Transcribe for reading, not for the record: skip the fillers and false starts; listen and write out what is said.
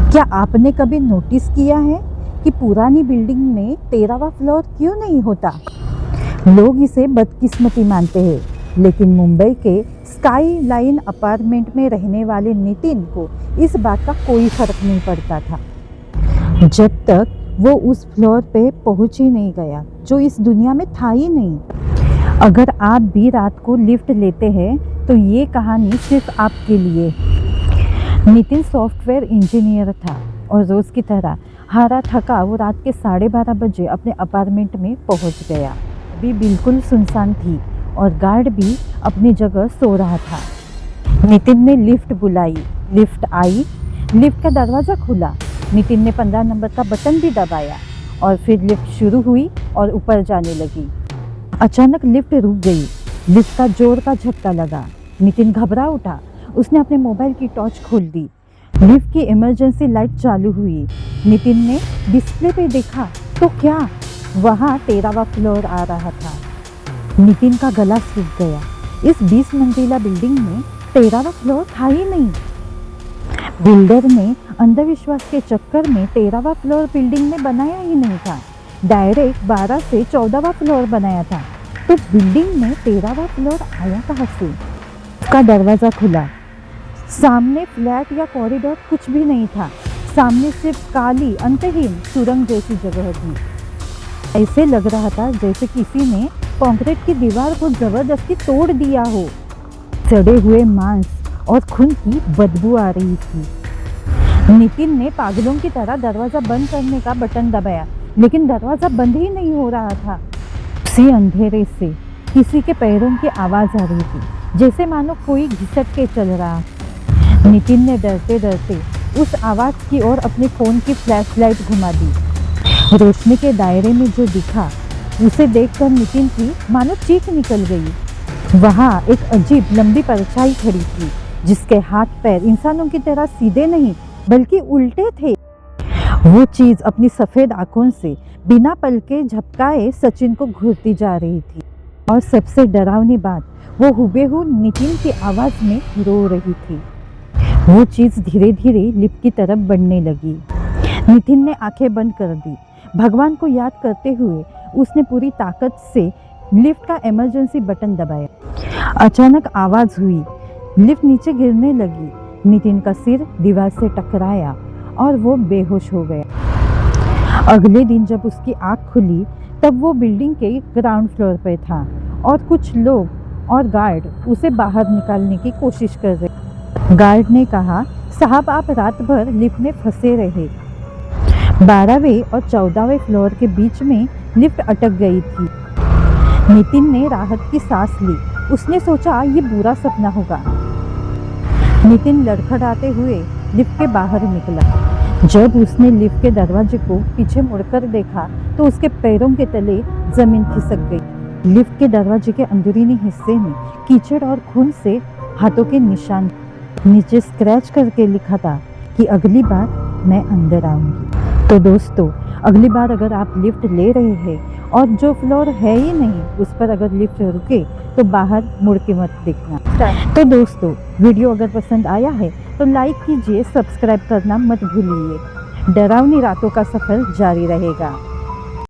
क्या आपने कभी नोटिस किया है कि पुरानी बिल्डिंग में 13वां फ्लोर क्यों नहीं होता? लोग इसे बदकिस्मती मानते हैं, लेकिन मुंबई के स्काई लाइन अपार्टमेंट में रहने वाले नितिन को इस बात का कोई फर्क नहीं पड़ता था, जब तक वो उस फ्लोर पे पहुंच ही नहीं गया जो इस दुनिया में था ही नहीं। अगर आप भी रात को लिफ्ट लेते हैं तो ये कहानी सिर्फ आपके लिए। नितिन सॉफ्टवेयर इंजीनियर था और रोज़ की तरह हारा थका वो रात के 12:30 बजे अपने अपार्टमेंट में पहुंच गया। अभी बिल्कुल सुनसान थी और गार्ड भी अपनी जगह सो रहा था। नितिन ने लिफ्ट बुलाई, लिफ्ट आई, लिफ्ट का दरवाज़ा खुला। नितिन ने 15 नंबर का बटन भी दबाया और फिर लिफ्ट शुरू हुई और ऊपर जाने लगी। अचानक लिफ्ट रुक गई। लिफ्ट का जोर का झटका लगा। नितिन घबरा उठा। उसने अपने मोबाइल की टॉर्च खोल दी। लिफ्ट की इमरजेंसी लाइट चालू हुई। नितिन ने डिस्प्ले पे देखा तो क्या वहाँ 13वां फ्लोर आ रहा था। नितिन का गला सूख गया। इस 20 मंजिला बिल्डिंग में 13वां फ्लोर था ही नहीं। बिल्डर ने अंधविश्वास के चक्कर में 13वां फ्लोर बिल्डिंग में बनाया ही नहीं था, डायरेक्ट 12 से 14वां फ्लोर बनाया था। तो बिल्डिंग में 13वां फ्लोर आया कहाँ से? उसका दरवाज़ा खुला। सामने फ्लैट या कॉरिडोर कुछ भी नहीं था। सामने सिर्फ काली अंतहीन सुरंग जैसी जगह थी। ऐसे लग रहा था जैसे किसी ने कंक्रीट की दीवार को जबरदस्ती तोड़ दिया हो। सड़े हुए मांस और खून की बदबू आ रही थी। नितिन ने पागलों की तरह दरवाज़ा बंद करने का बटन दबाया, लेकिन दरवाज़ा बंद ही नहीं हो रहा था। उसी अंधेरे से किसी के पैरों की आवाज़ आ रही थी, जैसे मानो कोई घिसट के चल रहा। नितिन ने डरते डरते उस आवाज़ की ओर अपने फ़ोन की फ्लैशलाइट घुमा दी। रोशनी के दायरे में जो दिखा उसे देखकर नितिन की मानो चीख निकल गई। वहाँ एक अजीब लंबी परछाई खड़ी थी, जिसके हाथ पैर इंसानों की तरह सीधे नहीं बल्कि उल्टे थे। वो चीज़ अपनी सफ़ेद आंखों से बिना पलके झपकाए सचिन को घूरती जा रही थी। और सबसे डरावनी बात, वो हुबेहू नितिन की आवाज़ में रो रही थी। वो चीज़ धीरे धीरे लिफ्ट की तरफ बढ़ने लगी। नितिन ने आंखें बंद कर दी। भगवान को याद करते हुए उसने पूरी ताकत से लिफ्ट का इमरजेंसी बटन दबाया। अचानक आवाज़ हुई, लिफ्ट नीचे गिरने लगी। नितिन का सिर दीवार से टकराया और वो बेहोश हो गया। अगले दिन जब उसकी आँख खुली तब वो बिल्डिंग के ग्राउंड फ्लोर पर था और कुछ लोग और गार्ड उसे बाहर निकालने की कोशिश कर रहे। गार्ड ने कहा, साहब आप रात भर लिफ्ट में फंसे रहे। 12वें और 14वें फ्लोर के बीच में लिफ्ट अटक गई थी। नितिन ने राहत की सांस ली। उसने सोचा ये बुरा सपना होगा। नितिन लड़खड़ाते हुए लिफ्ट के बाहर निकला। जब उसने लिफ्ट के दरवाजे को पीछे मुड़कर देखा तो उसके पैरों के तले जमीन खिसक गई। लिफ्ट के दरवाजे के अंदरूनी हिस्से में कीचड़ और खून से हाथों के निशान। नीचे स्क्रैच करके लिखा था कि अगली बार मैं अंदर आऊंगी। तो दोस्तों, अगली बार अगर आप लिफ्ट ले रहे हैं और जो फ्लोर है ही नहीं उस पर अगर लिफ्ट रुके तो बाहर मुड़ के मत देखना। तो दोस्तों, वीडियो अगर पसंद आया है तो लाइक कीजिए, सब्सक्राइब करना मत भूलिए। डरावनी रातों का सफ़र जारी रहेगा।